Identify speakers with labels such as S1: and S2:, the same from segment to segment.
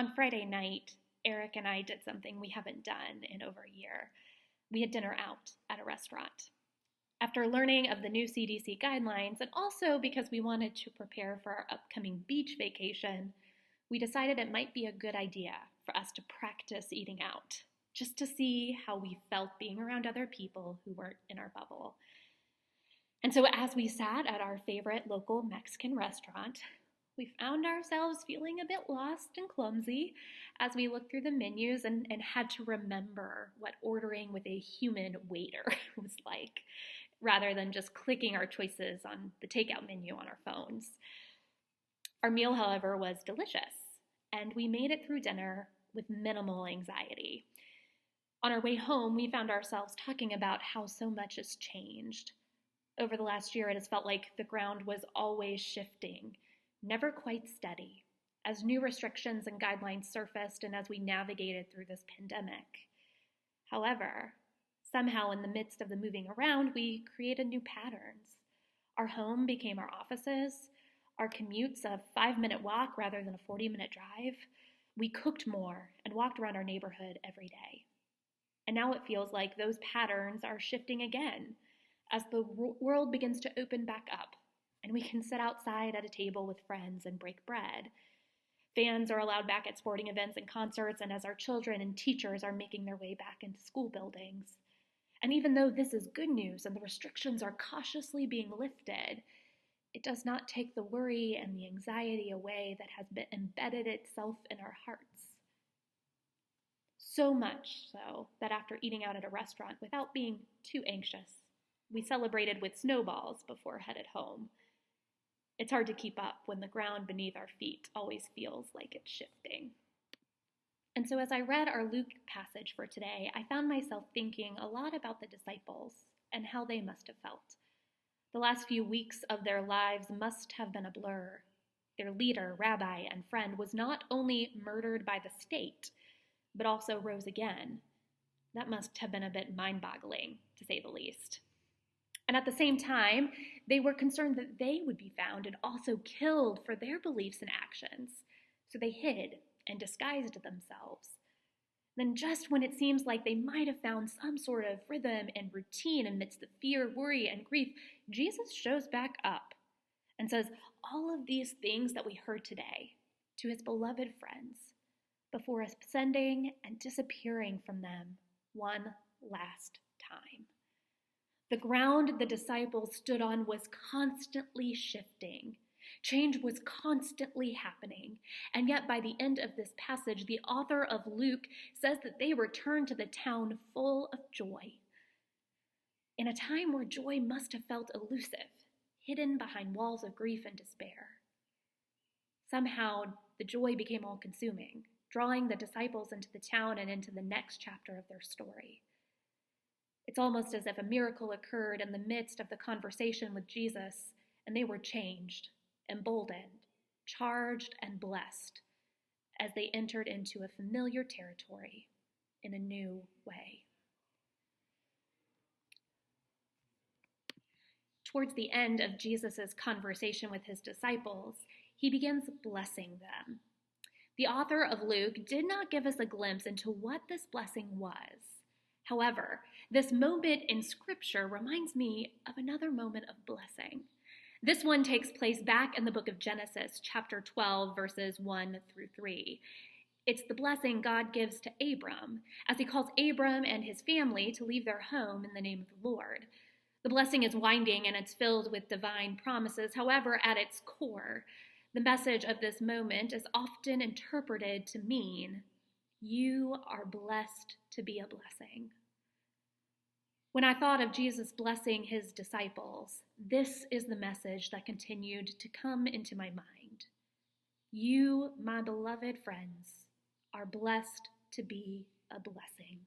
S1: On Friday night, Eric and I did something we haven't done in over a year. We had dinner out at a restaurant. After learning of the new CDC guidelines, and also because we wanted to prepare for our upcoming beach vacation, we decided it might be a good idea for us to practice eating out, just to see how we felt being around other people who weren't in our bubble. And so as we sat at our favorite local Mexican restaurant, we found ourselves feeling a bit lost and clumsy as we looked through the menus and had to remember what ordering with a human waiter was like, rather than just clicking our choices on the takeout menu on our phones. Our meal, however, was delicious, and we made it through dinner with minimal anxiety. On our way home, we found ourselves talking about how so much has changed. Over the last year, it has felt like the ground was always shifting, never quite steady, as new restrictions and guidelines surfaced and as we navigated through this pandemic. However, somehow in the midst of the moving around, we created new patterns. Our home became our offices, our commutes a 5-minute walk rather than a 40-minute drive. We cooked more and walked around our neighborhood every day. And now it feels like those patterns are shifting again as the world begins to open back up and we can sit outside at a table with friends and break bread. Fans are allowed back at sporting events and concerts, and as our children and teachers are making their way back into school buildings. And even though this is good news and the restrictions are cautiously being lifted, it does not take the worry and the anxiety away that has been embedded itself in our hearts. So much so that after eating out at a restaurant without being too anxious, we celebrated with snowballs before headed home. It's hard to keep up when the ground beneath our feet always feels like it's shifting. And so as I read our Luke passage for today, I found myself thinking a lot about the disciples and how they must have felt. The last few weeks of their lives must have been a blur. Their leader, rabbi, and friend was not only murdered by the state, but also rose again. That must have been a bit mind-boggling, to say the least. And at the same time, they were concerned that they would be found and also killed for their beliefs and actions. So they hid and disguised themselves. Then just when it seems like they might have found some sort of rhythm and routine amidst the fear, worry, and grief, Jesus shows back up and says all of these things that we heard today to his beloved friends before ascending and disappearing from them one last time. The ground the disciples stood on was constantly shifting. Change was constantly happening. And yet by the end of this passage, the author of Luke says that they returned to the town full of joy. In a time where joy must have felt elusive, hidden behind walls of grief and despair. Somehow, the joy became all-consuming, drawing the disciples into the town and into the next chapter of their story. It's almost as if a miracle occurred in the midst of the conversation with Jesus, and they were changed, emboldened, charged, and blessed as they entered into a familiar territory in a new way. Towards the end of Jesus' conversation with his disciples, he begins blessing them. The author of Luke did not give us a glimpse into what this blessing was. However, this moment in Scripture reminds me of another moment of blessing. This one takes place back in the book of Genesis, chapter 12, verses 1 through 3. It's the blessing God gives to Abram, as he calls Abram and his family to leave their home in the name of the Lord. The blessing is winding and it's filled with divine promises. However, at its core, the message of this moment is often interpreted to mean, you are blessed to be a blessing. When I thought of Jesus blessing his disciples, this is the message that continued to come into my mind. You, my beloved friends, are blessed to be a blessing.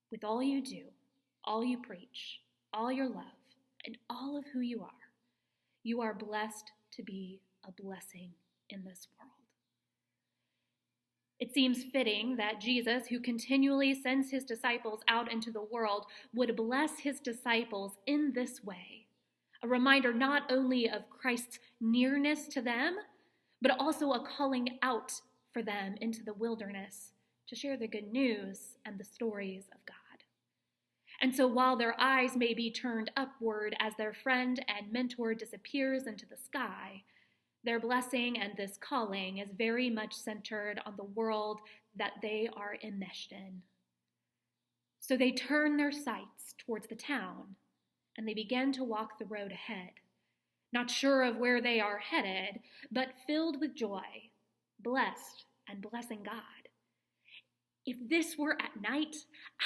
S1: With all you do, all you preach, all your love, and all of who you are blessed to be a blessing in this world. It seems fitting that Jesus, who continually sends his disciples out into the world, would bless his disciples in this way, a reminder not only of Christ's nearness to them, but also a calling out for them into the wilderness to share the good news and the stories of God. And so while their eyes may be turned upward as their friend and mentor disappears into the sky, their blessing and this calling is very much centered on the world that they are enmeshed in. So they turn their sights towards the town, and they begin to walk the road ahead, not sure of where they are headed, but filled with joy, blessed and blessing God. If this were at night,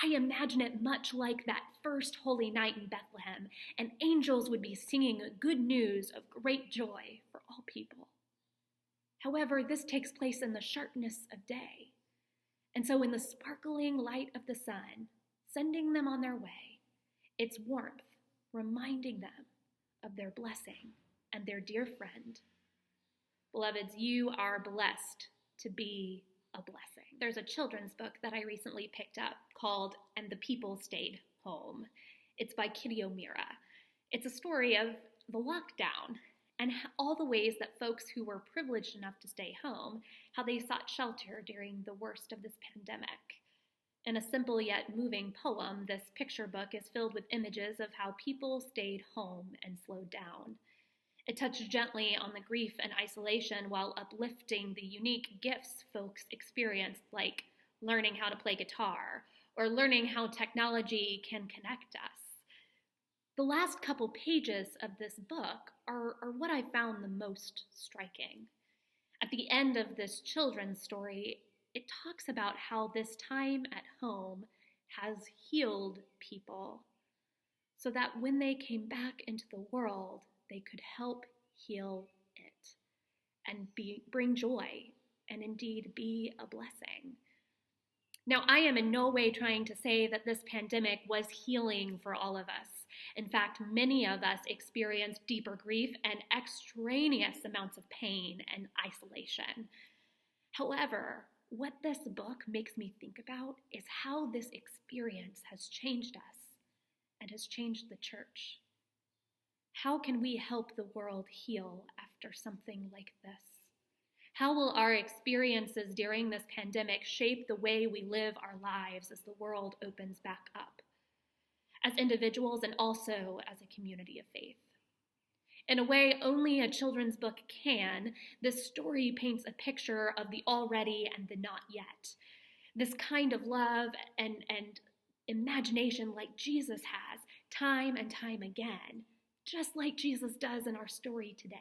S1: I imagine it much like that first holy night in Bethlehem, and angels would be singing good news of great joy for all people. However, this takes place in the sharpness of day, and so in the sparkling light of the sun, sending them on their way, its warmth reminding them of their blessing and their dear friend. Beloveds, you are blessed to be a blessing. There's a children's book that I recently picked up called And the People Stayed Home. It's by Kitty O'Meara. It's a story of the lockdown and all the ways that folks who were privileged enough to stay home, how they sought shelter during the worst of this pandemic. In a simple yet moving poem, this picture book is filled with images of how people stayed home and slowed down. It touched gently on the grief and isolation while uplifting the unique gifts folks experienced, like learning how to play guitar or learning how technology can connect us. The last couple pages of this book are what I found the most striking. At the end of this children's story, it talks about how this time at home has healed people so that when they came back into the world, they could help heal it and bring joy and indeed be a blessing. Now, I am in no way trying to say that this pandemic was healing for all of us. In fact, many of us experienced deeper grief and extraneous amounts of pain and isolation. However, what this book makes me think about is how this experience has changed us and has changed the church. How can we help the world heal after something like this? How will our experiences during this pandemic shape the way we live our lives as the world opens back up, as individuals and also as a community of faith? In a way only a children's book can, this story paints a picture of the already and the not yet. This kind of love and imagination like Jesus has time and time again, just like Jesus does in our story today.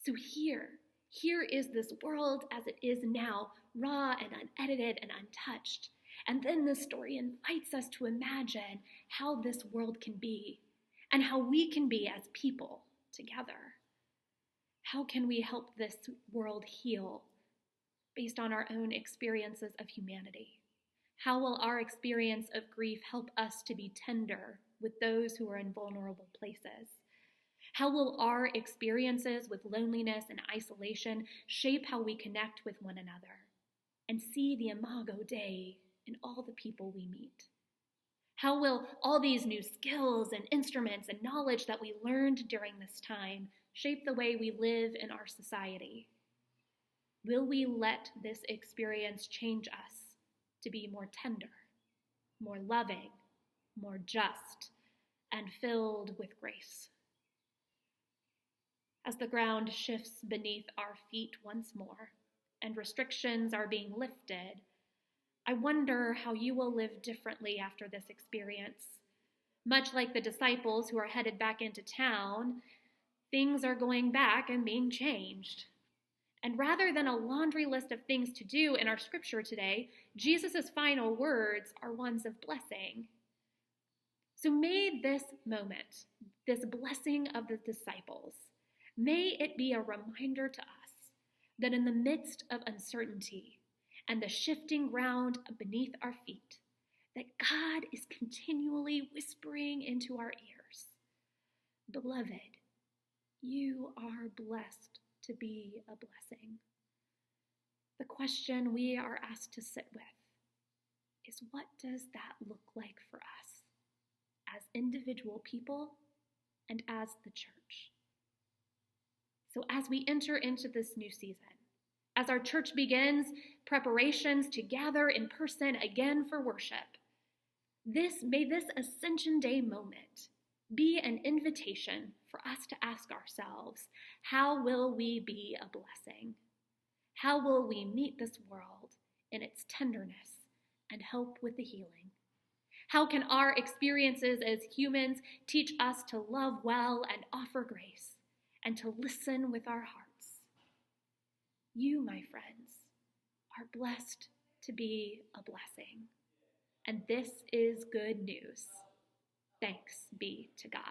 S1: So here is this world as it is now, raw and unedited and untouched. And then the story invites us to imagine how this world can be and how we can be as people together. How can we help this world heal based on our own experiences of humanity? How will our experience of grief help us to be tender with those who are in vulnerable places? How will our experiences with loneliness and isolation shape how we connect with one another and see the Imago Dei in all the people we meet? How will all these new skills and instruments and knowledge that we learned during this time shape the way we live in our society? Will we let this experience change us to be more tender, more loving, more just, and filled with grace? As the ground shifts beneath our feet once more and restrictions are being lifted, I wonder how you will live differently after this experience. Much like the disciples who are headed back into town, things are going back and being changed. And rather than a laundry list of things to do in our scripture today, Jesus' final words are ones of blessing. So may this moment, this blessing of the disciples, may it be a reminder to us that in the midst of uncertainty and the shifting ground beneath our feet, that God is continually whispering into our ears, "Beloved, you are blessed to be a blessing." The question we are asked to sit with is, what does that look like for us as individual people and as the church? So as we enter into this new season, as our church begins preparations to gather in person again for worship, may this Ascension Day moment be an invitation for us to ask ourselves, how will we be a blessing? How will we meet this world in its tenderness and help with the healing? How can our experiences as humans teach us to love well and offer grace and to listen with our hearts? You, my friends, are blessed to be a blessing. And this is good news. Thanks be to God.